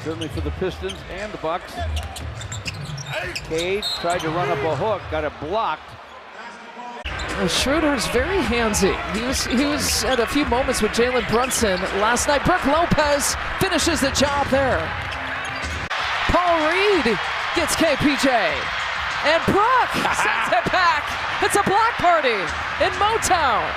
certainly for the Pistons and the Bucks. Cade tried to run up a hook, got it blocked. Well, Schroeder's very handsy. He was at a few moments with Jalen Brunson last night. Brook Lopez finishes the job there. Paul Reed gets KPJ. And Brook sends it back. It's a block party in Motown.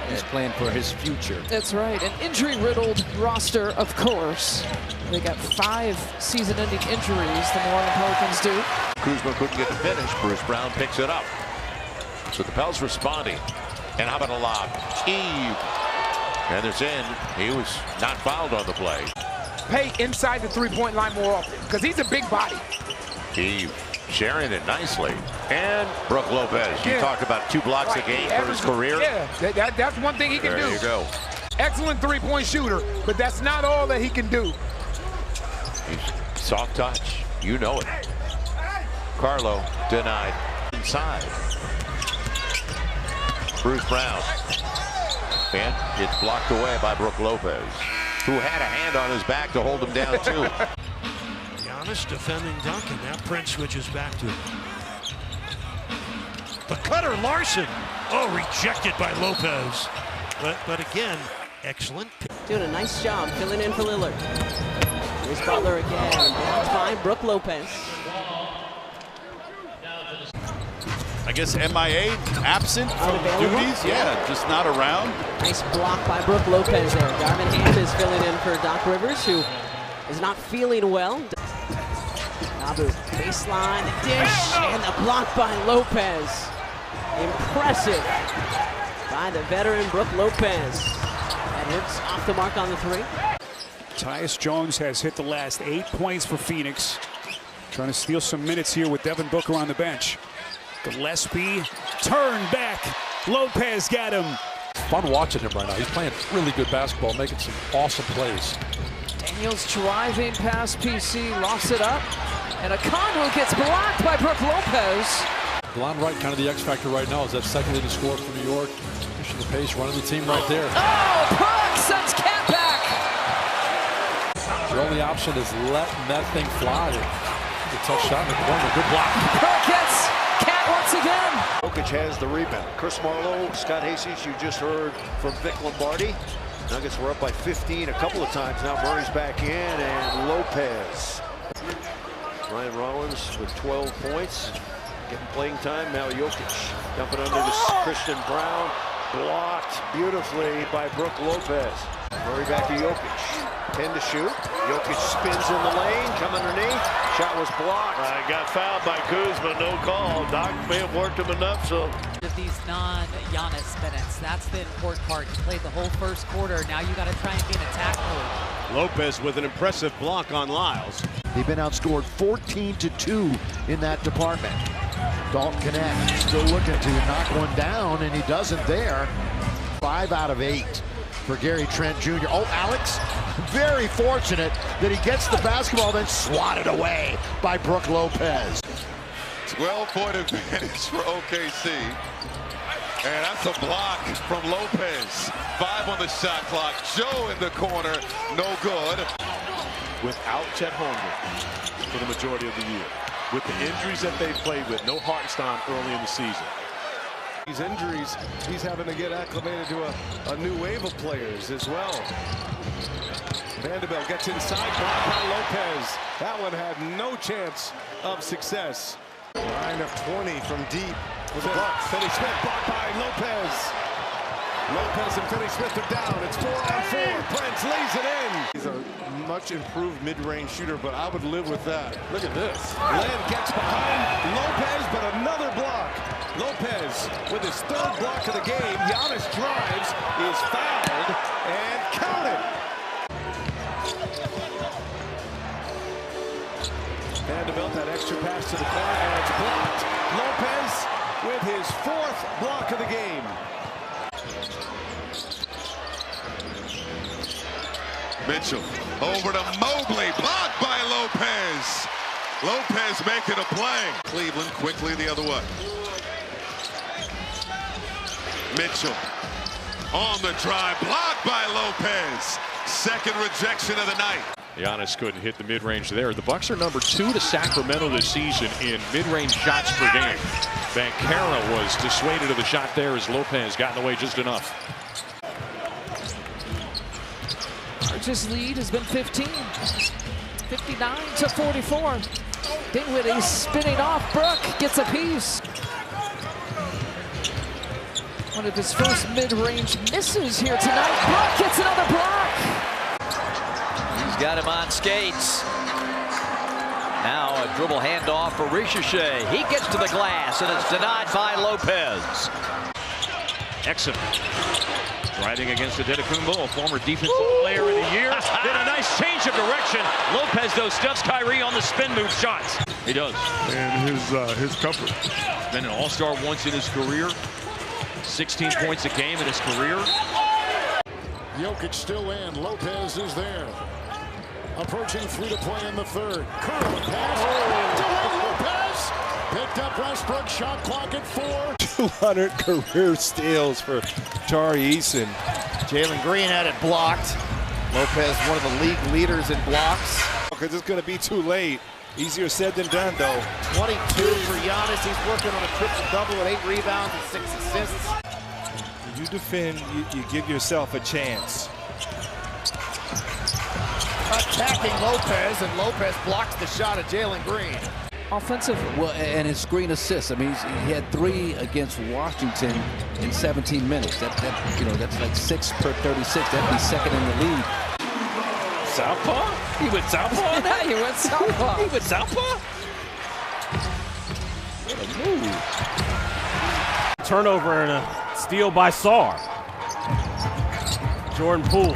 He's playing for his future. That's right, an injury-riddled roster, of course. They got 5 season-ending injuries, the New Orleans Pelicans do. Kuzma couldn't get the finish. Bruce Brown picks it up. So the Pels responding. And how about a lob? Eve. And it's in. He was not fouled on the play. Pay inside the three-point line more often, because he's a big body. Eve sharing it nicely. And Brook Lopez. You talk about 2 blocks a game for his career. Yeah, that's one thing he can do. There you go. Excellent three-point shooter, but that's not all that he can do. He's soft touch. You know it. Carlo denied inside. Bruce Brown. And it's blocked away by Brook Lopez, who had a hand on his back to hold him down too. Giannis defending Duncan. Now Prince switches back to him. The cutter, Larson. Oh, rejected by Lopez. But again, excellent. Doing a nice job filling in for Lillard. Here's Butler again. Blocked by Brook Lopez. I guess MIA, absent from duties. Yeah, just not around. Nice block by Brook Lopez there. Darvin Ham is filling in for Doc Rivers, who is not feeling well. Nabu, baseline, the dish, and the block by Lopez. Impressive by the veteran Brook Lopez. Edwards off the mark on the 3. Tyus Jones has hit the last 8 points for Phoenix. Trying to steal some minutes here with Devin Booker on the bench. Gillespie turned back. Lopez got him. Fun watching him right now. He's playing really good basketball, making some awesome plays. Daniels driving past PC, lofts it up. And a Condu gets blocked by Brook Lopez. Delon Wright, kind of the X factor right now, is that second leading scorer for New York. Pushing the pace, running the team right there. Oh, Brook sends Cat back. The only option is letting that thing fly. A tough shot in the corner. Good block. Brook gets Cat once again. Jokic has the rebound. Chris Marlowe, Scott Hastings, you just heard from Vic Lombardi. Nuggets were up by 15 a couple of times. Now Murray's back in, and Lopez. Ryan Rollins with 12 points. Getting playing time. Now Jokic dumping under to Christian Brown. Blocked beautifully by Brook Lopez. Murray back to Jokic. 10 to shoot. Jokic spins in the lane, come underneath. Shot was blocked. Got fouled by Kuzma, no call. Doc may have worked him enough, so. Of these non-Giannis minutes, that's the important part. You played the whole first quarter. Now you got to try and be in attack mode. Lopez with an impressive block on Lyles. They've been outscored 14-2 in that department. Dalton Connect still looking to knock one down, and he doesn't there. 5 out of 8 for Gary Trent Jr. Oh, Alex, very fortunate that he gets the basketball, then swatted away by Brook Lopez. 12-point advantage for OKC. And that's a block from Lopez. 5 on the shot clock. Joe in the corner, no good. Without Chet Holmgren for the majority of the year. With the injuries that they've played with, no Hartenstein early in the season. These injuries, he's having to get acclimated to a new wave of players as well. Vanderbilt gets inside, blocked by Lopez. That one had no chance of success. 9 of 20 from deep with the Bucks. Finney Smith blocked by Lopez. Lopez and Finney Smith are down. It's 4-on-4. Prince lays it in. He's a much improved mid-range shooter, but I would live with that. Look at this. Len gets behind Lopez, but another block. Lopez with his 3rd block of the game. Giannis drives, is fouled, and counted. Vanderbilt, that extra pass to the corner, and it's blocked. Lopez with his 4th block of the game. Mitchell over to Mobley, blocked by Lopez. Lopez making a play. Cleveland quickly the other way. Mitchell on the drive, blocked by Lopez. 2nd rejection of the night. Giannis couldn't hit the mid-range there. The Bucks are number 2 to Sacramento this season in mid-range shots per game. Banchero was dissuaded of the shot there as Lopez got in the way just enough. Arch's lead has been 15. 59 to 44. Dinwiddie spinning off. Brook gets a piece. One of his first mid-range misses here tonight. Brook gets another block. He's got him on skates. Now a dribble handoff for Ricochet. He gets to the glass and it's denied by Lopez. Exum driving against Antetokounmpo, a former defensive player of the year. Did a nice change of direction. Lopez, though, stuffs Kyrie on the spin move shots. He does. And his comfort. Been an all-star once in his career. 16 points a game in his career. Jokic still in. Lopez is there. Approaching 3 to play in the third. Curl pass. Lopez. Picked up Westbrook. Shot clock at 4. 200 career steals for Tari Eason. Jalen Green had it blocked. Lopez, one of the league leaders in blocks. Because it's going to be too late. Easier said than done, though. 22 for Giannis. He's working on a triple-double with 8 rebounds and 6 assists. You defend, you give yourself a chance. Attacking Lopez, and Lopez blocks the shot of Jalen Green. Offensive. Well, and his screen assists. I mean, he had 3 against Washington in 17 minutes. That's like 6 per 36. That'd be second in the league. Southpaw? He went southpaw? Yeah, he went southpaw. He went southpaw? What a move. Turnover and a steal by Sarr. Jordan Poole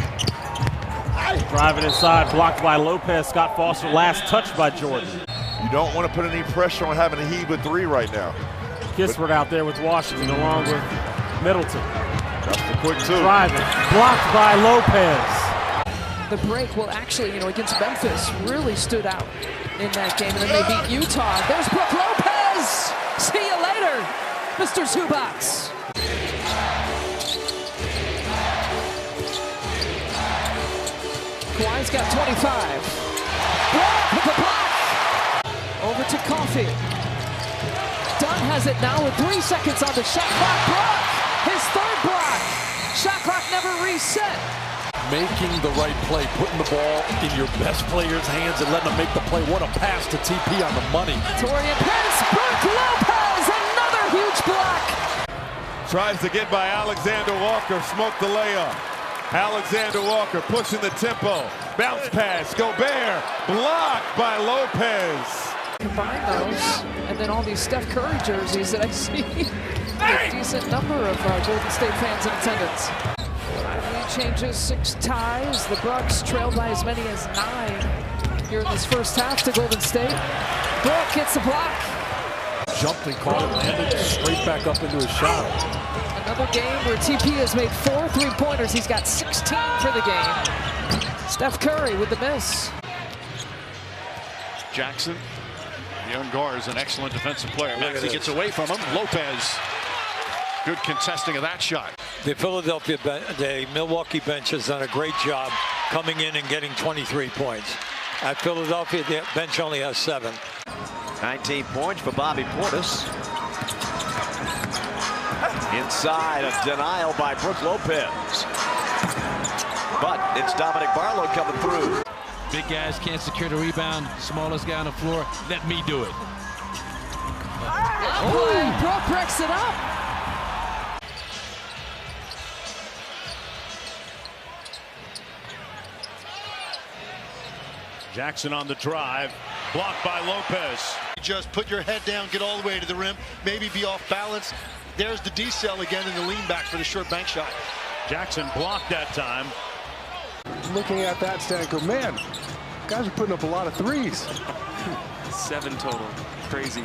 driving inside, blocked by Lopez. Scott Foster, last touch by Jordan. You don't want to put any pressure on having to heave with 3 right now. Kispert out there with Washington along with Middleton. That's the quick 2. Driving, blocked by Lopez. The break will actually, against Memphis, really stood out in that game. And then they beat Utah. There's Brook Lopez. See you later, Mr. Zubac. Kawhi's got 25. Brook with the block. Over to Coffee. Dunn has it now with 3 seconds on the shot clock. Brook, his 3rd block. Shot clock never reset. Making the right play, putting the ball in your best player's hands and letting them make the play. What a pass to TP on the money. Torian Prince, Brook Lopez, another huge block. Tries to get by Alexander Walker, smoked the layup. Alexander Walker pushing the tempo. Bounce pass, Gobert, blocked by Lopez. Combine those, and then all these Steph Curry jerseys that I see. A decent number of Golden State fans in attendance. Lead changes, 6 ties. The Bucks trailed by as many as 9 here in this first half to Golden State. Brook gets the block. Jumped and caught it, landed straight back up into his shot. Another game where TP has made 4 3-pointers. He's got 16 for the game. Steph Curry with the miss. Jackson, the young guard, is an excellent defensive player. Maxey gets away from him. Lopez, good contesting of that shot. The Milwaukee bench has done a great job coming in and getting 23 points. At Philadelphia, the bench only has 7. 19 points for Bobby Portis. Inside, a denial by Brook Lopez. But it's Dominic Barlow coming through. Big guys can't secure the rebound. Smallest guy on the floor. Let me do it. Oh, Brook breaks it up. Jackson on the drive, blocked by Lopez. Just put your head down, get all the way to the rim, maybe be off balance. There's the decel again in the lean back for the short bank shot. Jackson blocked that time. Looking at that, Stanko, man, guys are putting up a lot of threes. 7 total, crazy.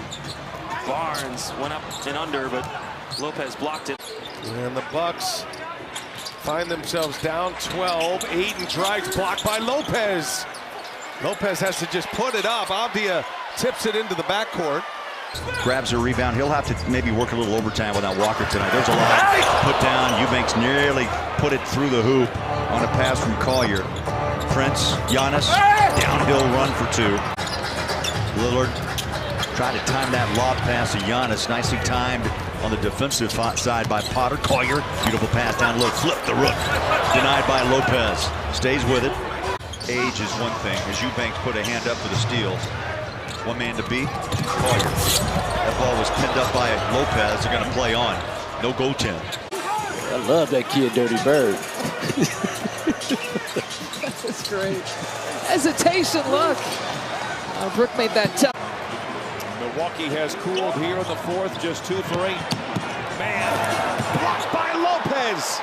Barnes went up and under, but Lopez blocked it. And the Bucks find themselves down 12. Aiden drives, blocked by Lopez. Lopez has to just put it up. Avdia tips it into the backcourt. Grabs a rebound. He'll have to maybe work a little overtime without Walker tonight. There's a lot put down. Eubanks nearly put it through the hoop on a pass from Collier. Prince, Giannis. downhill run for two. Lillard tried to time that lob pass to Giannis. Nicely timed on the defensive side by Potter. Collier, beautiful pass down low. Flip the Rook. Denied by Lopez. Stays with it. Age is one thing. As Eubanks put a hand up for the steals. One man to beat. Collier. That ball was pinned up by Lopez. They're going to play on. No goaltend. I love that kid, Dirty Bird. That's great. Hesitation, look. Brook made that tough. Milwaukee has cooled here in the fourth, just 2 for 8. Man, blocked by Lopez.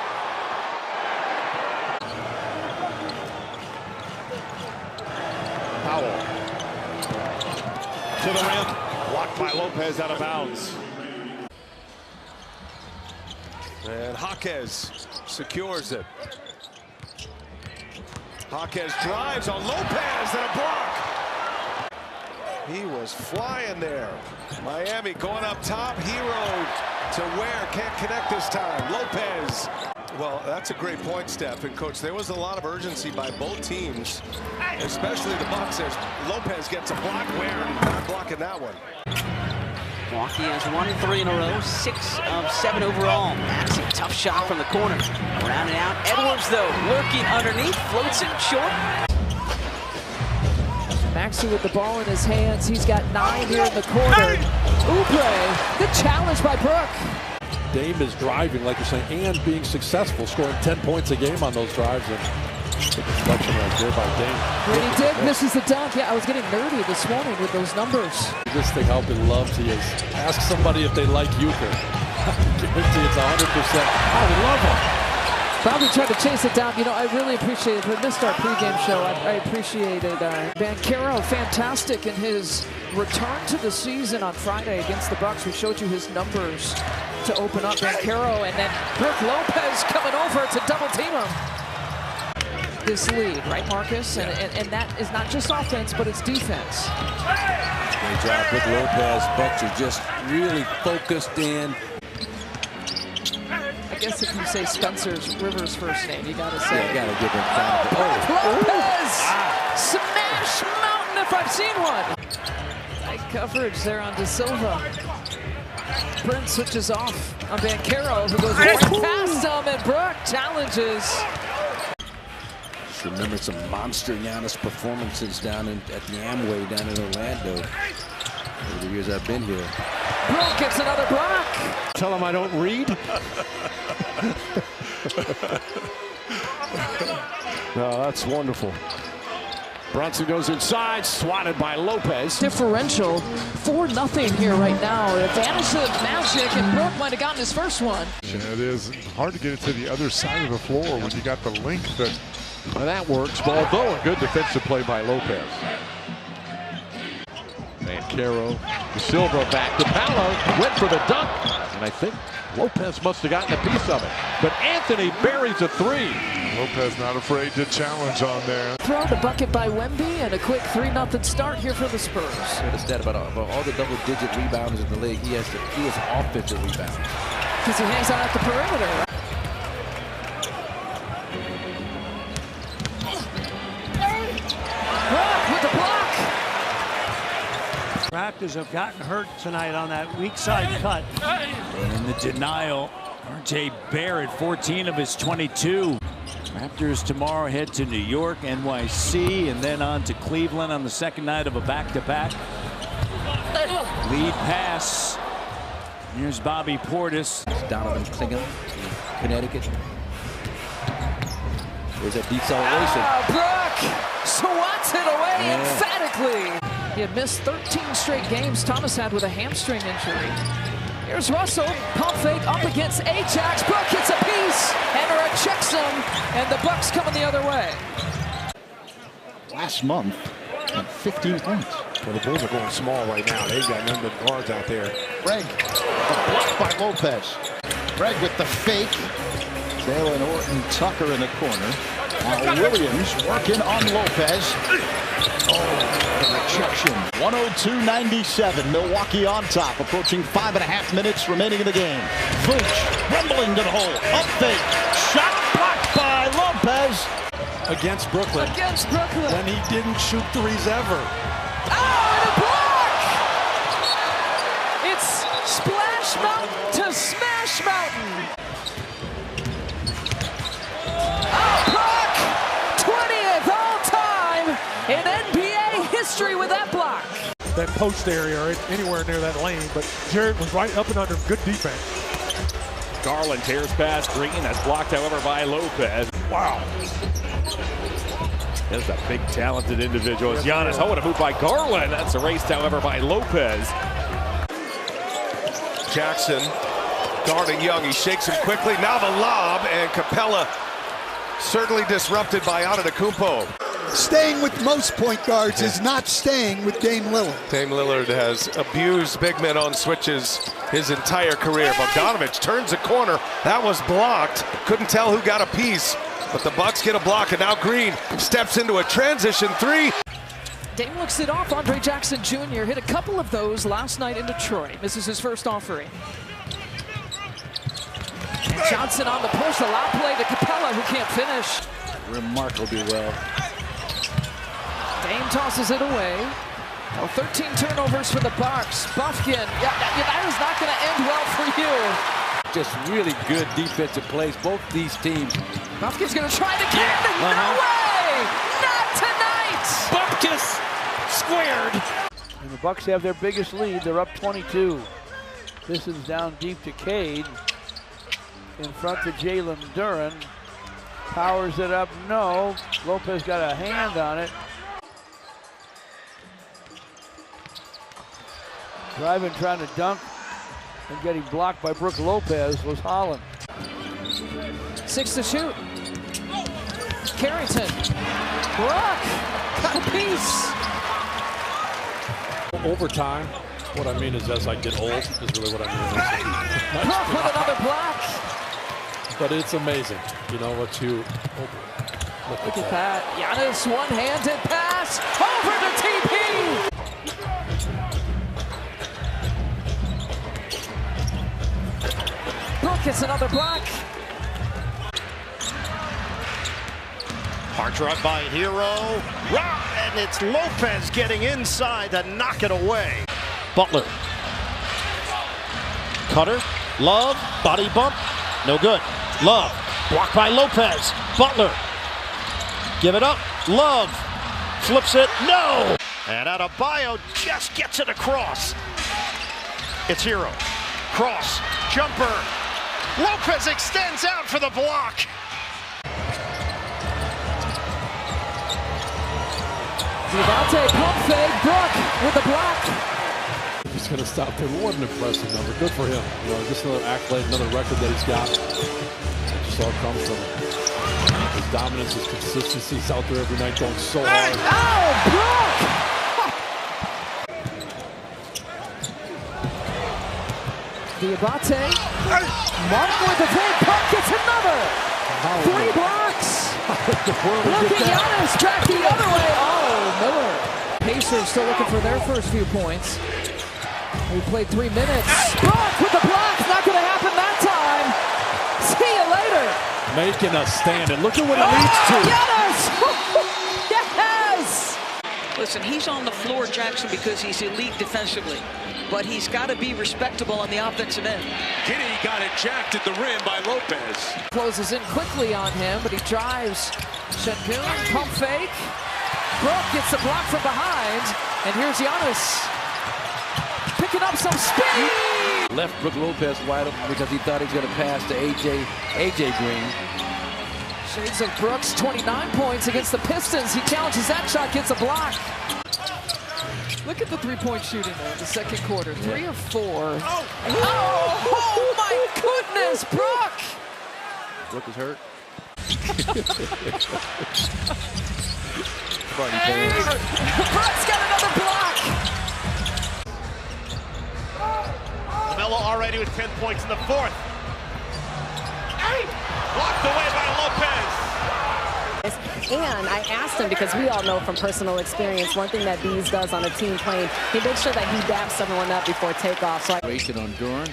Powell to the rim, blocked by Lopez out of bounds. And Jaquez secures it. Jaquez drives on Lopez and a block. He was flying there. Miami going up top. Hero to Ware. Can't connect this time. Lopez. Well, that's a great point, Steph. And, Coach, there was a lot of urgency by both teams, especially the Bucks, as Lopez gets a block. Ware not blocking that one. Milwaukee has won 3 in a row, 6 of 7 overall. Maxey, tough shot from the corner. Around and out. Edwards, though, lurking underneath, floats it short. Maxey with the ball in his hands. He's got 9 here in the corner. Oubre, good challenge by Brook. Dame is driving, like you're saying, and being successful, scoring 10 points a game on those drives. And the deflection right there by Dame. When he did, misses the dunk. Yeah, I was getting nerdy this morning with those numbers. This thing, how beloved he is. Ask somebody if they like Euchre. I guarantee it's 100%. I love him. Probably tried to chase it down. You know, I really appreciate it. We missed our pregame show. I appreciated Banchero, fantastic in his return to the season on Friday against the Bucks. We showed you his numbers to open up Banchero, and then Brook Lopez coming over to double team him. This lead, right, Marcus? And that is not just offense, but it's defense. Great job with Lopez. Bucks are just really focused in. I guess if you say Spencer's Rivers' first name, you gotta say. Yeah, you gotta give him credit. Lopez! Smash mountain if I've seen one! Nice coverage there on De Silva. Brent switches off on Banchero, who goes right past him, and Brook challenges. Just remember some monster Giannis performances down at the Amway down in Orlando. Over the years I've been here. Brook gets another block. Tell him I don't read. No, that's wonderful. Brunson goes inside, swatted by Lopez. Differential 4-0 here right now. Advantage to the Magic, and Brook might have gotten his first one. It is hard to get it to the other side of the floor when you got the length. Well, that works, although a good defensive play by Lopez. Banchero, De Silva back to Paolo, went for the dunk, and I think Lopez must have gotten a piece of it. But Anthony buries a 3. Lopez not afraid to challenge on there. Throw the bucket by Wemby, and a quick 3-0 start here for the Spurs. I a stat about all the double-digit rebounders in the league. He has offensive rebounds. Because he hangs out at the perimeter. Brook with the block. Raptors have gotten hurt tonight on that weak side cut. And in the denial, RJ Barrett, 14 of his 22. Raptors tomorrow head to New York, NYC, and then on to Cleveland on the second night of a back-to-back. Lead pass. Here's Bobby Portis. Donovan Clingan, Connecticut. There's a deceleration. Brook swats it away emphatically. He had missed 13 straight games. Thomas had with a hamstring injury. Here's Russell, pump fake up against Ajax. Brook hits a piece, and checks him, and the Bucks coming the other way. Last month, had 15 points. Well, the Bulls are going small right now. They've got none but guards out there. Greg, a block by Lopez. Greg with the fake. Jalen Orton Tucker in the corner. Now Williams working on Lopez. The rejection. 102-97. Milwaukee on top. Approaching 5.5 minutes remaining in the game. Vooch rumbling to the hole. Up fake. Shot blocked by Lopez. against Brooklyn. Against Brooklyn. When he didn't shoot threes ever. Oh, and a block! It's Splash Mountain to Smash Mountain. Oh, block! 20th all-time in NBA history with that block. That post area or anywhere near that lane, but Jared was right up and under. Good defense. Garland tears past Green. That's blocked, however, by Lopez. Wow. There's a big, talented individual. It's Giannis. Oh, what a move by Garland. That's erased, however, by Lopez. Jackson guarding Young. He shakes him quickly. Now the lob, and Capella certainly disrupted by Antetokounmpo. Staying with most point guards is not staying with Dame Lillard. Dame Lillard has abused big men on switches his entire career. Bogdanovich turns a corner. That was blocked. Couldn't tell who got a piece, but the Bucks get a block, and now Green steps into a transition three. Dame looks it off. Andre Jackson Jr. hit a couple of those last night in Detroit. Misses his first offering. And Johnson on the push. A lob play to Capella, who can't finish. Remarkably well. Dame tosses it away. Oh, 13 turnovers for the Bucks. Buffkin, that is not going to end well for you. Just really good defensive plays, both these teams. Buffkin's going to try it again. No way! Not tonight! Bupkis squared. And the Bucks have their biggest lead. They're up 22. This is down deep to Cade. In front to Jalen Duren. Powers it up, no. Lopez got a hand on it. Driving, trying to dunk, and getting blocked by Brook Lopez was Holland. 6 to shoot. Carrington. Brook got a piece. Overtime. What I mean is, as I get old, is really what I mean. Brook with another block. But it's amazing, you know, what you Look at that. Giannis one-handed pass over to TP. Brook gets another block. Hard drive by Hero. And it's Lopez getting inside to knock it away. Butler. Cutter. Love. Body bump. No good. Love. Blocked by Lopez. Butler. Give it up. Love. Flips it. No. And Adebayo just gets it across. It's Hero. Cross. Jumper. Lopez extends out for the block. Devontae pump fake. Brook with the block. He's going to stop there. What an impressive number. Good for him. You know, just another accolade, another record that he's got. Just all comes from his dominance, his consistency. He's out there every night going so hard. Oh, Brook! Diabate. Martin with the fake. Puck gets another. 3 blocks. Look at Giannis back the other way. Oh, Miller. Pacers still looking for their first few points. We played 3 minutes. Brook with the block. Not going to happen that time. See you later. Making a stand, and look at what it leads to. Giannis! Yes! Listen, he's on the floor, Jackson, because he's elite defensively. But he's got to be respectable on the offensive end. Kinney got it jacked at the rim by Lopez. Closes in quickly on him, but he drives. Şengün, pump fake. Brook gets the block from behind, and here's Giannis. Picking up some speed. Left Brook Lopez wide open because he thought he was going to pass to AJ Green. Shades of Brooks, 29 points against the Pistons. He challenges that shot, gets a block. Look at the three-point shooting there in the second quarter. 3 or 4. Oh my goodness, Brook! Brook is hurt. Brook's got another block. LaMelo already with 10 points in the fourth. Blocked away by Lopez. And I asked him, because we all know from personal experience, one thing that Bees does on a team plane, he makes sure that he daps everyone up before takeoff. So Racing on Duren.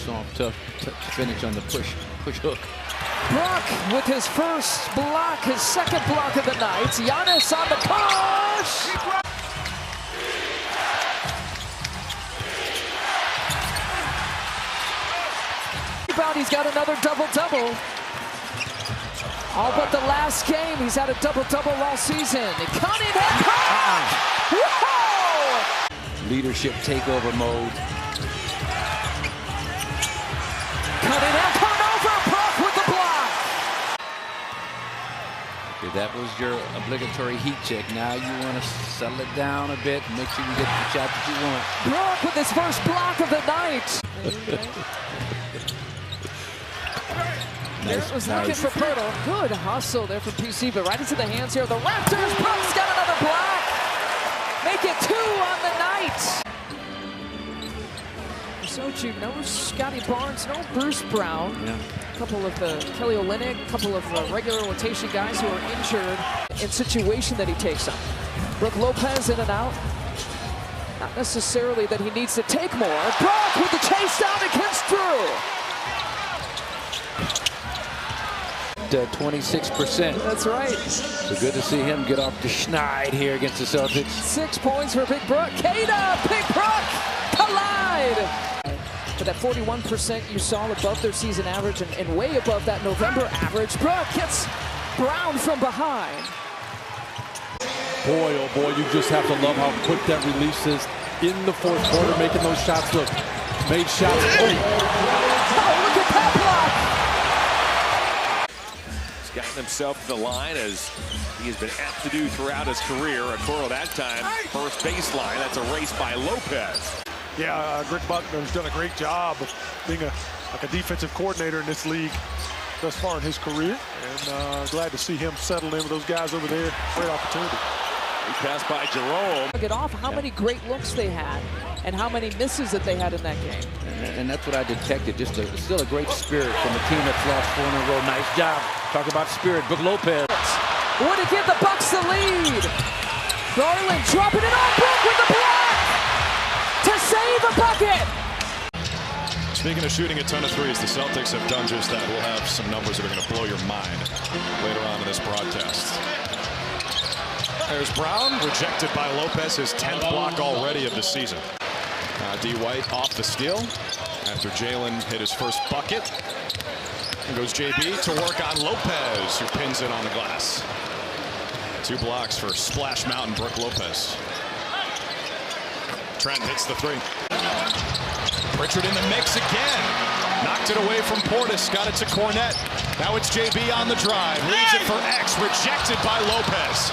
Soft, tough finish on the push hook. Brook with his first block, his second block of the night. Giannis on the push. He's got another double-double. All but the last game, he's had a double-double all season. Cunningham! Whoa! Leadership takeover mode. Cunningham turnover, Brook with the block. Okay, that was your obligatory heat check. Now you want to settle it down a bit and make sure you get the shot that you want. Brook with his first block of the night. Nice, was looking for Pirtle. Good hustle there from PC, but right into the hands here of the Raptors. Brook's got another block. Make it 2 on the night. So cheap. No Scotty Barnes, no Bruce Brown. Yeah. A couple of the Kelly Olynyk, a couple of regular rotation guys who are injured in situation that he takes on. Brook Lopez in and out. Not necessarily that he needs to take more. Brook with the chase down against Drew. 26%. That's right. So good to see him get off the schneid here against the Celtics. 6 points for Big Brook. Cada, Big Brook, collide. For that 41% you saw above their season average and way above that November average. Brook gets Brown from behind. Boy, oh boy, you just have to love how quick that release is in the fourth quarter, making those shots look. Made shots. Oh, look at that block. Gotten himself to the line as he has been apt to do throughout his career. Okoro that time, first baseline. That's a race by Lopez. Yeah, Greg Buckner's done a great job of being a defensive coordinator in this league thus far in his career. And glad to see him settle in with those guys over there. Great opportunity. He passed by Jerome. Get off how many great looks they had and how many misses that they had in that game. And that's what I detected. Just still a great spirit from a team that's lost 4 in a row. Nice job. Talk about spirit. Brook Lopez. Would it give the Bucks the lead? Garland dropping it on Brook with the block to save a bucket. Speaking of shooting a ton of threes, the Celtics have done just that. We'll have some numbers that are going to blow your mind later on in this broadcast. There's Brown, rejected by Lopez, his 10th block already of the season. D. White off the steal after Jalen hit his first bucket. And goes JB to work on Lopez, who pins it on the glass. 2 blocks for Splash Mountain Brook Lopez. Trent hits the 3. Pritchard in the mix again. Knocked it away from Portis, got it to Cornette. Now it's JB on the drive, leaves it for X, rejected by Lopez.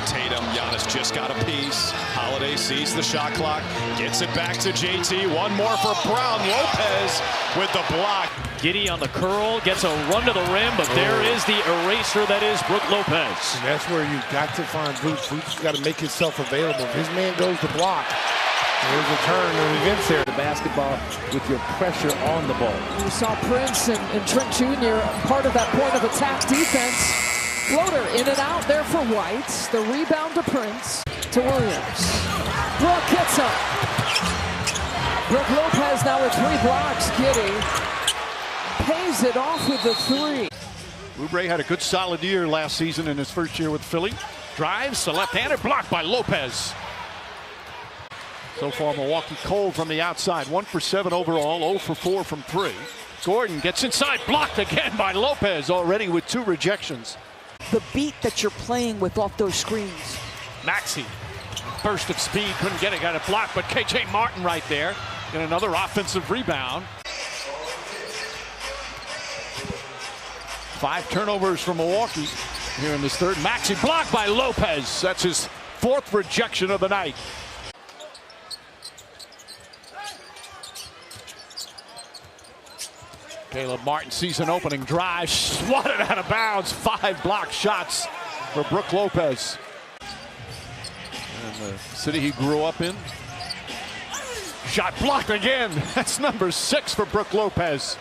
Tatum, Giannis just got a piece. Holiday sees the shot clock, gets it back to JT. One more for Brown. Lopez with the block. Giddy on the curl, gets a run to the rim, but there is the eraser that is Brook Lopez. And that's where you got to find Boots. Boots got to make himself available. If his man goes to block, there's a turn of events there. The basketball with your pressure on the ball. You saw Prince and Trent Jr. part of that point of attack defense. Floater in and out there for White. The rebound to Prince, to Williams. Brook gets up. Brook Lopez now with 3 blocks. Giddy pays it off with the 3. Oubre had a good solid year last season in his first year with Philly. Drives the left-handed block by Lopez. So far, Milwaukee cold from the outside. 1 for 7 overall, 0 for 4 from 3. Gordon gets inside, blocked again by Lopez, already with 2 rejections. The beat that you're playing with off those screens. Maxey, burst of speed, couldn't get it, got it blocked, but KJ Martin right there. And another offensive rebound. 5 turnovers for Milwaukee here in this third. Maxey blocked by Lopez. That's his 4th rejection of the night. Caleb Martin, season opening drive, swatted out of bounds. 5 block shots for Brook Lopez. And the city he grew up in. Shot blocked again. That's number 6 for Brook Lopez.